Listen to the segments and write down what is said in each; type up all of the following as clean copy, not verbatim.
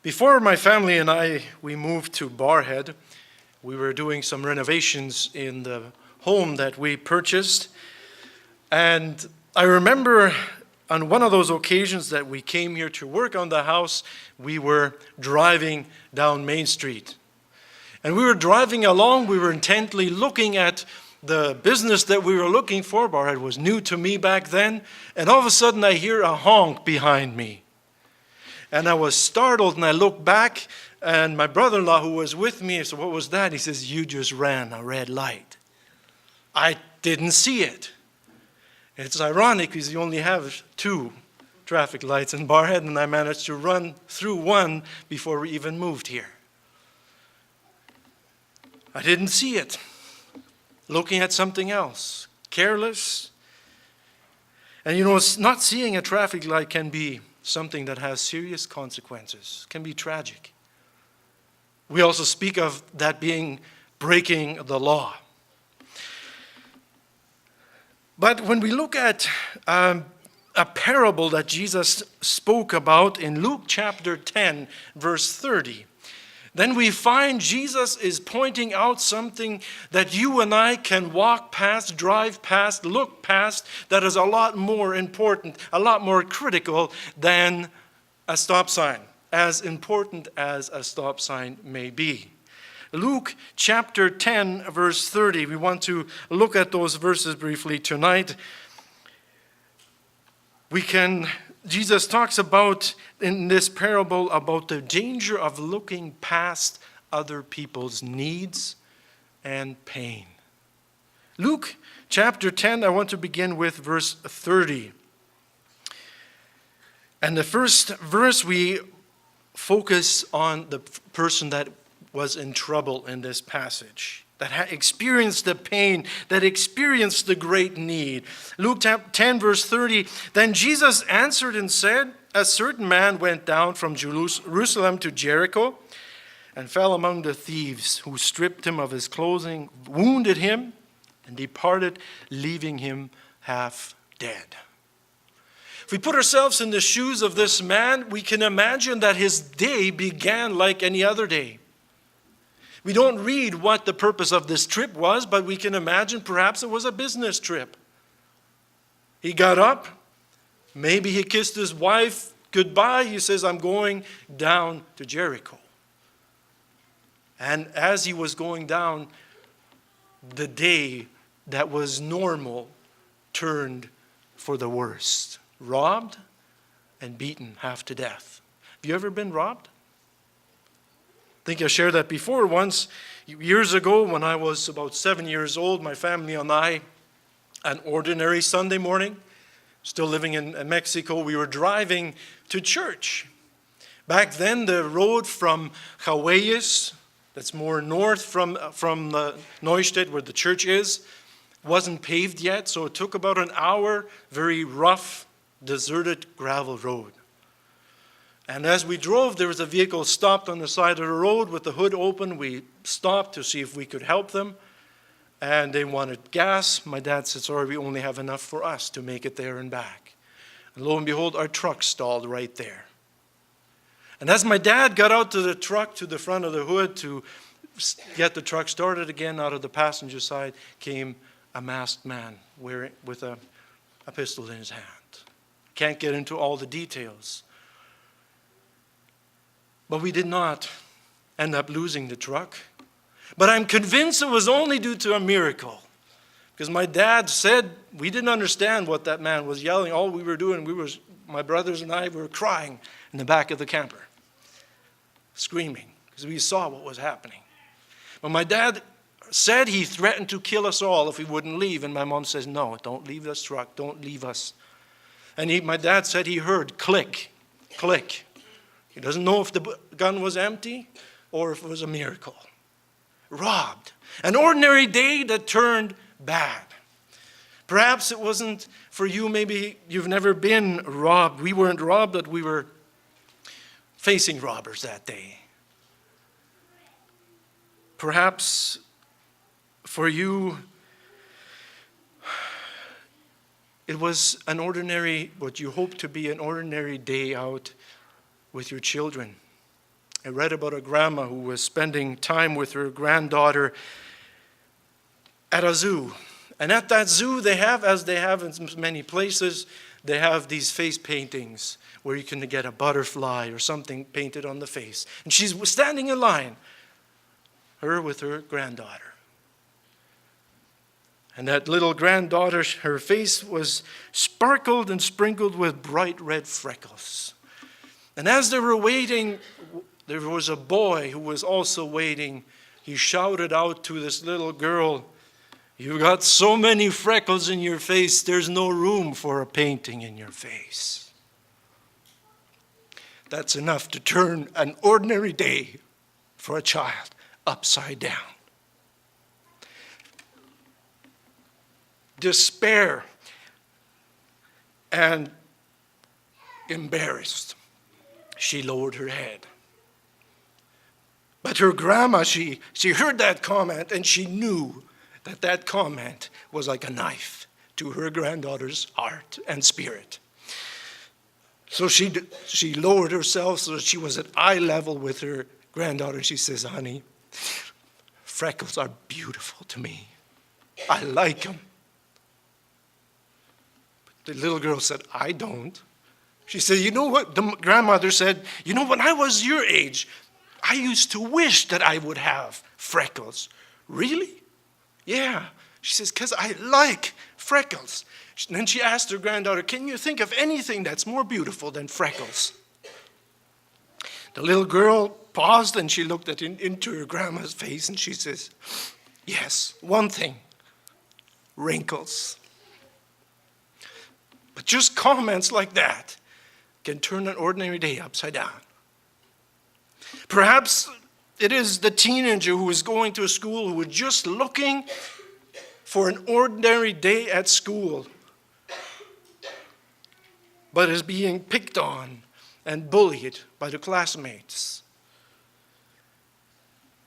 Before my family and we moved to Barhead, we were doing some renovations in the home that we purchased. And I remember on one of those occasions that we came here to work on the house, we were driving down Main Street. And we were driving along, we were intently looking at the business that we were looking for. Barhead was new to me back then. And all of a sudden I hear a honk behind me. And I was startled, and I looked back, and my brother-in-law who was with me, I said, "What was that?" He says, "You just ran a red light." I didn't see it. It's ironic because you only have 2 traffic lights in Barhead, and I managed to run through one before we even moved here. I didn't see it. Looking at something else. Careless. And not seeing a traffic light can be something that has serious consequences, can be tragic. We also speak of that being breaking the law. But when we look at a parable that Jesus spoke about in Luke chapter 10, verse 30, then we find Jesus is pointing out something that you and I can walk past, drive past, look past, that is a lot more important, a lot more critical than a stop sign, as important as a stop sign may be. Luke chapter 10, verse 30. We want to look at those verses briefly tonight. Jesus talks about, in this parable, about the danger of looking past other people's needs and pain. Luke chapter 10, I want to begin with verse 30. And the first verse, we focus on the person that was in trouble in this passage, that experienced the pain, that experienced the great need. Luke 10, verse 30, "Then Jesus answered and said, a certain man went down from Jerusalem to Jericho and fell among the thieves, who stripped him of his clothing, wounded him, and departed, leaving him half dead." If we put ourselves in the shoes of this man, we can imagine that his day began like any other day. We don't read what the purpose of this trip was, but we can imagine perhaps it was a business trip. He got up, maybe he kissed his wife goodbye. He says, "I'm going down to Jericho." And as he was going down, the day that was normal turned for the worst. Robbed and beaten half to death. Have you ever been robbed? I think I shared that before. Once, years ago, when I was about 7 years old, my family and I, an ordinary Sunday morning, still living in Mexico, we were driving to church. Back then, the road from Hawaiis, that's more north from the Neustadt, where the church is, wasn't paved yet, so it took about an hour, very rough, deserted gravel road. And as we drove, there was a vehicle stopped on the side of the road with the hood open. We stopped to see if we could help them. And they wanted gas. My dad said, "Sorry, we only have enough for us to make it there and back." And lo and behold, our truck stalled right there. And as my dad got out to the truck, to the front of the hood to get the truck started again, out of the passenger side came a masked man with a pistol in his hand. Can't get into all the details. But we did not end up losing the truck. But I'm convinced it was only due to a miracle. Because my dad said we didn't understand what that man was yelling. All we were doing, my brothers and I were crying in the back of the camper. Screaming. Because we saw what was happening. But my dad said he threatened to kill us all if we wouldn't leave. And my mom says, "No, don't leave this truck. Don't leave us." And my dad said he heard click, click. He doesn't know if the gun was empty or if it was a miracle. Robbed. An ordinary day that turned bad. Perhaps it wasn't for you. Maybe you've never been robbed. We weren't robbed, but we were facing robbers that day. Perhaps for you, it was an ordinary, what you hope to be an ordinary day out with your children. I read about a grandma who was spending time with her granddaughter at a zoo. And at that zoo, they have, as they have in many places, they have these face paintings where you can get a butterfly or something painted on the face. And she's standing in line, her with her granddaughter. And that little granddaughter, her face was sparkled and sprinkled with bright red freckles. And as they were waiting, there was a boy who was also waiting. He shouted out to this little girl, "You've got so many freckles in your face, there's no room for a painting in your face." That's enough to turn an ordinary day for a child upside down. Despair and embarrassed, she lowered her head. But her grandma, she heard that comment, and she knew that comment was like a knife to her granddaughter's heart and spirit. So she lowered herself so that she was at eye level with her granddaughter. She says, "Honey, freckles are beautiful to me. I like them." But the little girl said, "I don't." She said, "You know what?" The grandmother said, "You know, when I was your age, I used to wish that I would have freckles." "Really?" "Yeah." She says, "Because I like freckles." And then she asked her granddaughter, "Can you think of anything that's more beautiful than freckles?" The little girl paused and she looked into her grandma's face and she says, "Yes, one thing, wrinkles." But just comments like that can turn an ordinary day upside down. Perhaps it is the teenager who is going to a school who is just looking for an ordinary day at school, but is being picked on and bullied by the classmates.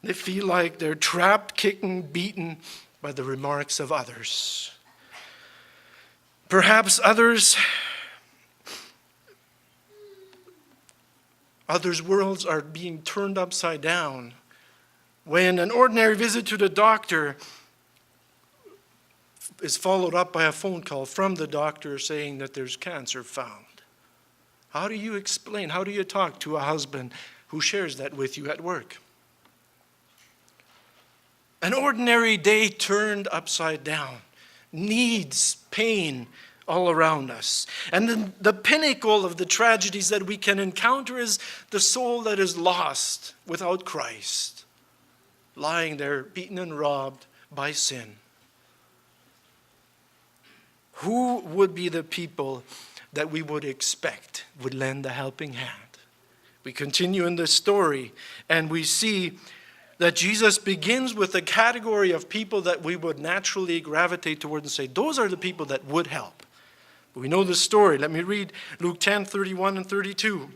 They feel like they're trapped, kicking, beaten by the remarks of others. Perhaps others' worlds are being turned upside down when an ordinary visit to the doctor is followed up by a phone call from the doctor saying that there's cancer found. How do you explain, how do you talk to a husband who shares that with you at work? An ordinary day turned upside down, needs, pain all around us. And then the pinnacle of the tragedies that we can encounter is the soul that is lost without Christ, lying there beaten and robbed by sin. Who would be the people that we would expect would lend a helping hand? We continue in this story and we see that Jesus begins with a category of people that we would naturally gravitate toward and say, those are the people that would help. We know the story. Let me read Luke 10:31 and 32.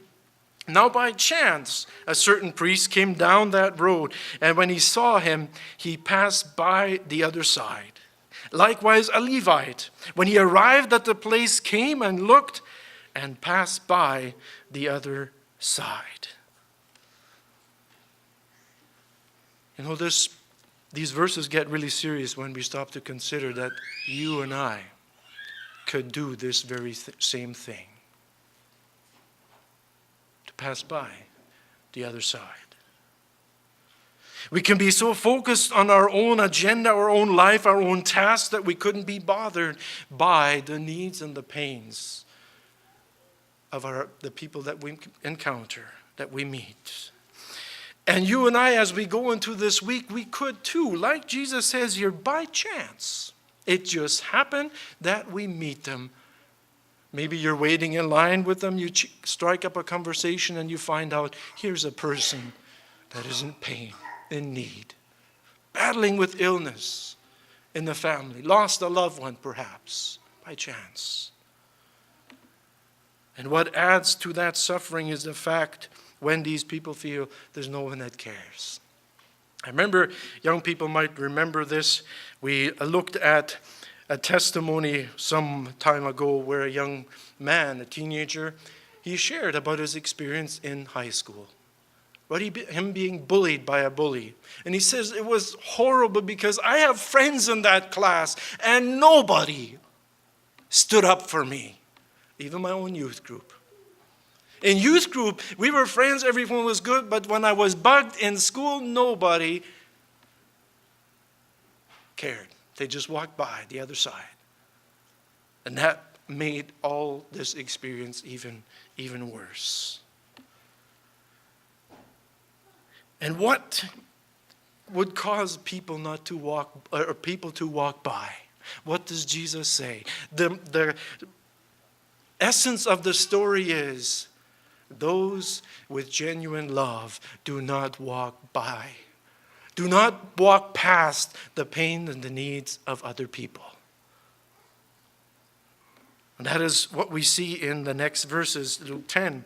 Now by chance, a certain priest came down that road, and when he saw him, he passed by the other side. Likewise, a Levite, when he arrived at the place, came and looked and passed by the other side. You know, these verses get really serious when we stop to consider that you and I could do this very same thing. To pass by the other side. We can be so focused on our own agenda, our own life, our own tasks that we couldn't be bothered by the needs and the pains of the people that we encounter, that we meet. And you and I, as we go into this week, we could too. Like Jesus says here, by chance. It just happened that we meet them. Maybe you're waiting in line with them, you strike up a conversation and you find out, here's a person that is in pain, in need, battling with illness in the family, lost a loved one perhaps, by chance. And what adds to that suffering is the fact when these people feel there's no one that cares. I remember, young people might remember this, we looked at a testimony some time ago where a young man, a teenager, he shared about his experience in high school, him being bullied by a bully. And he says it was horrible because I have friends in that class and nobody stood up for me, even my own youth group. In youth group, we were friends, everyone was good, but when I was bugged in school, nobody cared. They just walked by the other side. And that made all this experience even worse. And what would cause people not to walk, or people to walk by? What does Jesus say? The essence of the story is, those with genuine love do not walk by. Do not walk past the pain and the needs of other people. And that is what we see in the next verses, Luke 10,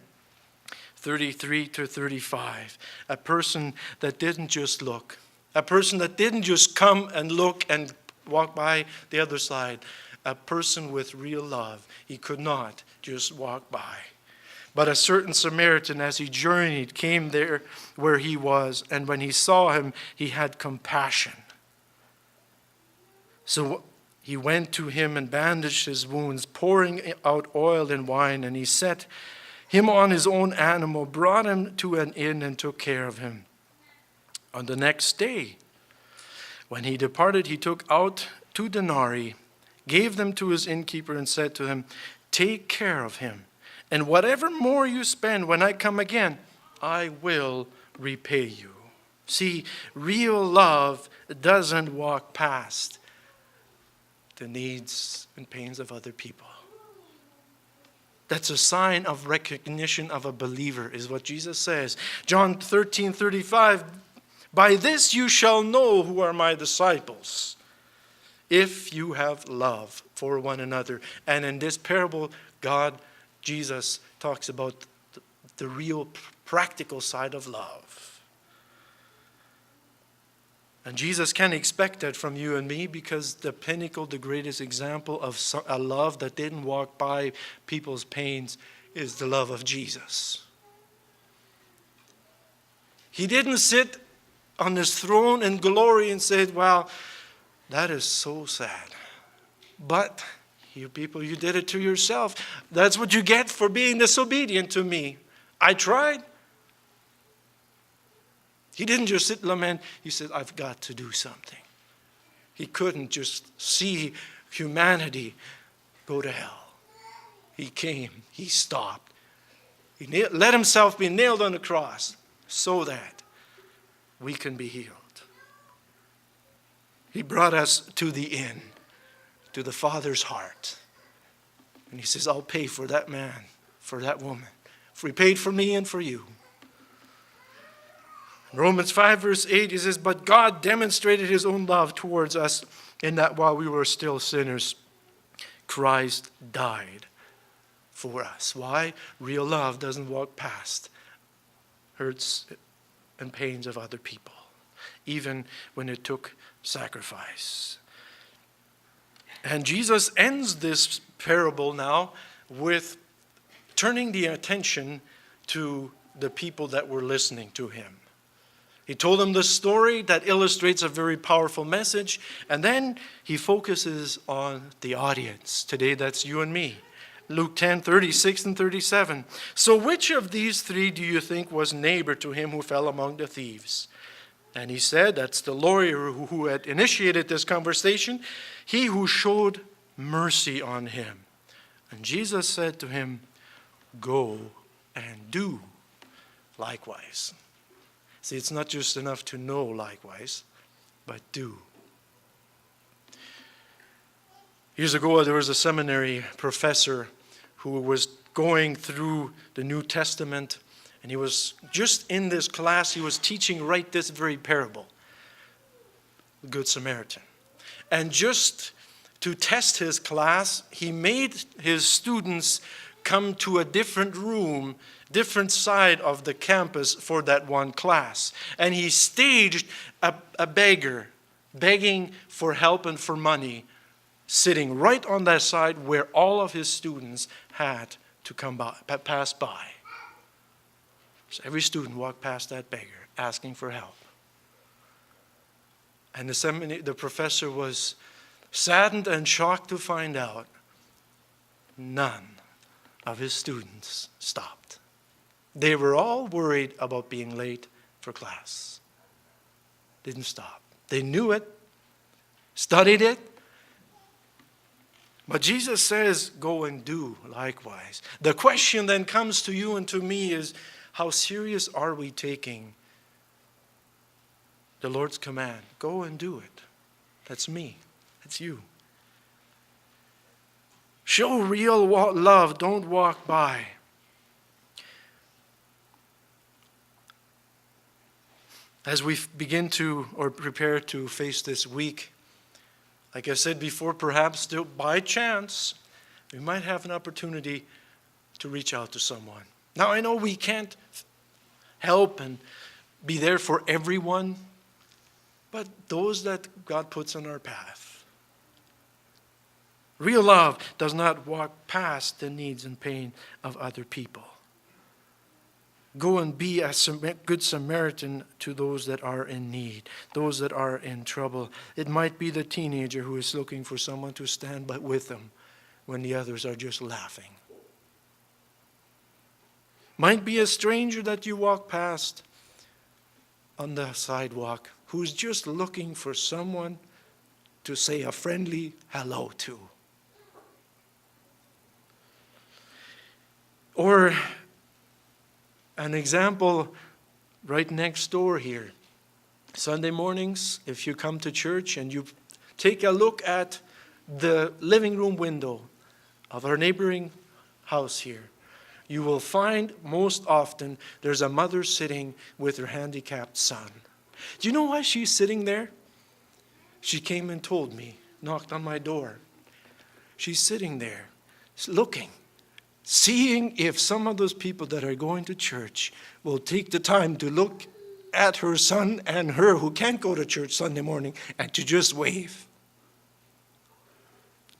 33 to 35. A person that didn't just look. A person that didn't just come and look and walk by the other side. A person with real love. He could not just walk by. But a certain Samaritan, as he journeyed, came there where he was. And when he saw him, he had compassion. So he went to him and bandaged his wounds, pouring out oil and wine. And he set him on his own animal, brought him to an inn, and took care of him. On the next day, when he departed, he took out 2 denarii, gave them to his innkeeper, and said to him, "Take care of him, and whatever more you spend when I come again, I will repay you." See, real love doesn't walk past the needs and pains of other people. That's a sign of recognition of a believer, is what Jesus says. John 13:35, "By this you shall know who are my disciples, if you have love for one another." And in this parable, Jesus talks about the real practical side of love. And Jesus can expect that from you and me, because the pinnacle, the greatest example of a love that didn't walk by people's pains is the love of Jesus. He didn't sit on his throne in glory and said, "Well, that is so sad. But you people, you did it to yourself. That's what you get for being disobedient to me. I tried." He didn't just sit and lament. He said, "I've got to do something." He couldn't just see humanity go to hell. He came. He stopped. He let himself be nailed on the cross so that we can be healed. He brought us to the inn, to the Father's heart. And he says, "I'll pay for that man, for that woman. For he paid for me and for you." In Romans 5 verse 8, he says, "But God demonstrated his own love towards us in that while we were still sinners, Christ died for us." Why? Real love doesn't walk past hurts and pains of other people, even when it took sacrifice. And Jesus ends this parable now with turning the attention to the people that were listening to him. He told them the story that illustrates a very powerful message, and then he focuses on the audience. Today, that's you and me. Luke 10:36 and 37. "So which of these 3 do you think was neighbor to him who fell among the thieves?" And he said, that's the lawyer who had initiated this conversation, "He who showed mercy on him." And Jesus said to him, "Go and do likewise." See, it's not just enough to know likewise, but do. Years ago, there was a seminary professor who was going through the New Testament, and he was just in this class, he was teaching right this very parable, the Good Samaritan. And just to test his class, he made his students come to a different room, different side of the campus for that one class. And he staged a beggar begging for help and for money, sitting right on that side where all of his students had to pass by. So every student walked past that beggar asking for help. And the professor was saddened and shocked to find out none of his students stopped. They were all worried about being late for class. Didn't stop. They knew it, studied it. But Jesus says, go and do likewise. The question then comes to you and to me is, how serious are we taking the Lord's command? Go and do it. That's me. That's you. Show real love. Don't walk by. As we begin to or prepare to face this week, like I said before, perhaps still by chance, we might have an opportunity to reach out to someone. Now, I know we can't help and be there for everyone, but those that God puts on our path. Real love does not walk past the needs and pain of other people. Go and be a good Samaritan to those that are in need, those that are in trouble. It might be the teenager who is looking for someone to stand with them when the others are just laughing. Might be a stranger that you walk past on the sidewalk who's just looking for someone to say a friendly hello to. Or an example right next door here. Sunday mornings, if you come to church and you take a look at the living room window of our neighboring house here, you will find most often there's a mother sitting with her handicapped son. Do you know why she's sitting there? She came and told me, knocked on my door. She's sitting there, looking, seeing if some of those people that are going to church will take the time to look at her son and her who can't go to church Sunday morning and to just wave.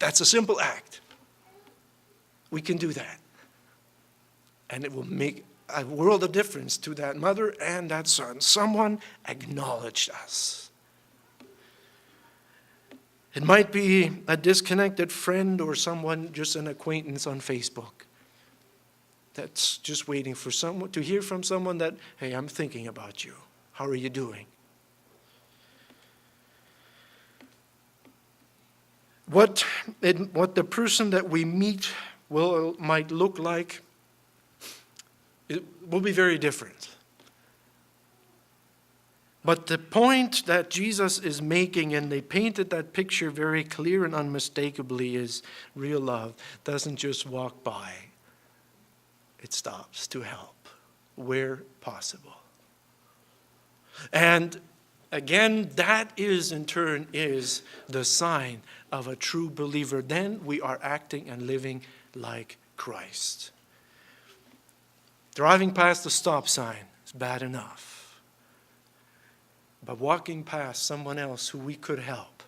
That's a simple act. We can do that. And it will make a world of difference to that mother and that son. Someone acknowledged us. It might be a disconnected friend or someone, just an acquaintance on Facebook, that's just waiting for someone to hear from someone that, hey, I'm thinking about you. How are you doing? What the person that we meet might look like, it will be very different. But the point that Jesus is making, and they painted that picture very clear and unmistakably, is real love doesn't just walk by. It stops to help where possible. And again, that is in turn is the sign of a true believer. Then we are acting and living like Christ. Driving past the stop sign is bad enough. But walking past someone else who we could help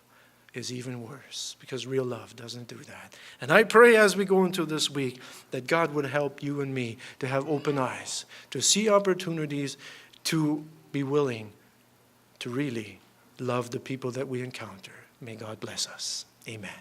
is even worse, because real love doesn't do that. And I pray as we go into this week that God would help you and me to have open eyes, to see opportunities, to be willing to really love the people that we encounter. May God bless us. Amen.